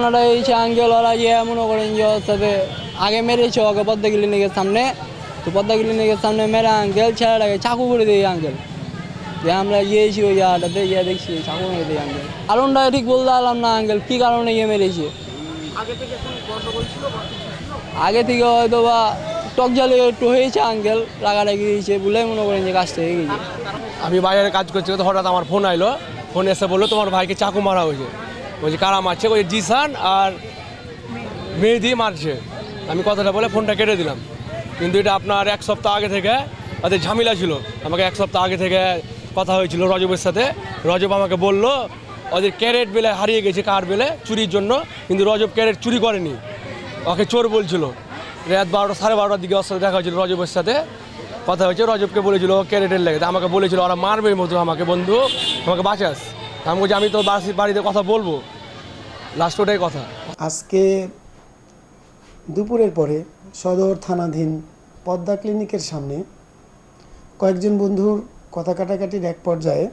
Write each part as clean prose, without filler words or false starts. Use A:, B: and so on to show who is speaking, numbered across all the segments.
A: ঘটনাটা হয়েছে আঙ্কেল ওরা মনে করেন যে ওর সাথে আগে মেরেছে ওকে পদ্মা ক্লিনিকের সামনে। তো পদ্মা ক্লিনিকের সামনে মেরে আঙ্কেল ছেলেটাকে চাকু করে দিই আঙ্কেল। যে আমরা গিয়েছি ওই জায়গাটাতে গিয়ে দেখছি চাকু মেরে দিই আঙ্কেল। কারণটা ঠিক বলতে পারলাম না আঙ্কেল কী কারণে মেরেছে। আগে থেকে হয়তো বা টক জালে একটু হয়েছে আঙ্কেল, রাগারাগি হয়েছে বলে মনে করেন যে কাজটা হয়ে গেছে।
B: আমি বাইরে কাজ করছি তো হঠাৎ আমার ফোন আইলো, ফোন এসে বললো তোমার ভাইকে চাকু মারা হয়েছে। বলছি কারা মারছে? ওই জিসান আর মেহেদি মারছে। আমি কথাটা বলে ফোনটা কেটে দিলাম। কিন্তু এটা আপনার এক সপ্তাহ আগে থেকে তাদের ঝামেলা ছিল। আমাকে এক সপ্তাহ আগে থেকে কথা হয়েছিল রজবের সাথে। রজব আমাকে বললো ওদের ক্যারেট বেলে হারিয়ে গেছে কার বেলে চুরির জন্য, কিন্তু রজব ক্যারেট চুরি করেনি, ওকে চোর বলছিল। রাত 12টা 12:30টার দিকে ওর সাথে দেখা হয়েছিল রজবের সাথে কথা হয়েছে। রজবকে বলেছিল ক্যারেটের লেগে, আমাকে বলেছিল ওরা মারবে মতো আমাকে, বন্ধু আমাকে বাঁচাস। আমি বলছি আমি তো বাড়িতে কথা বলবো, লাস্ট ওটাই কথা।
C: আজকে দুপুরের পরে সদর থানাধীন পদ্মা ক্লিনিকের সামনে কয়েকজন বন্ধুর কথা কাটাকাটির এক পর্যায়ে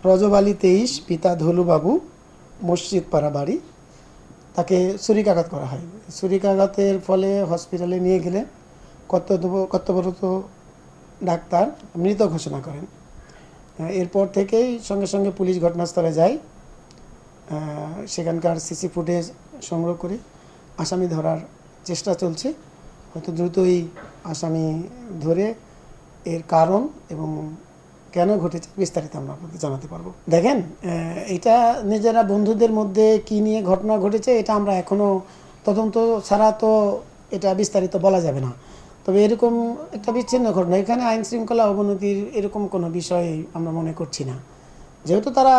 C: রজব আলী 23, পিতা ধলুবাবু, মসজিদ পাড়া বাড়ি, তাকে ছুরিকাঘাত করা হয়। ছুরিকাঘাতের ফলে হসপিটালে নিয়ে গেলে কর্তব্যরত ডাক্তার মৃত ঘোষণা করেন। এরপর থেকেই সঙ্গে সঙ্গে পুলিশ ঘটনাস্থলে যায়, সেখানকার সিসি ফুটেজ সংগ্রহ করে আসামি ধরার চেষ্টা চলছে। হয়তো দ্রুতই আসামি ধরে এর কারণ এবং কেন ঘটেছে বিস্তারিত আমরা আপনাদের জানাতে পারবো। দেখেন, এটা নিজেরা বন্ধুদের মধ্যে কি নিয়ে ঘটনা ঘটেছে এটা আমরা এখনও তদন্ত ছাড়া তো এটা বিস্তারিত বলা যাবে না। তবে এরকম একটা বিচ্ছিন্ন ঘটনা, এখানে আইন শৃঙ্খলা অবনতির এরকম কোনো বিষয় আমরা মনে করছি না। যেহেতু তারা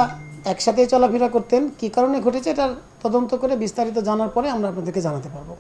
C: একসাথে চলাফেরা করতেন, কী কারণে ঘটেছে এটার তদন্ত করে বিস্তারিত জানার পরে আমরা আপনাদেরকে জানাতে পারবো।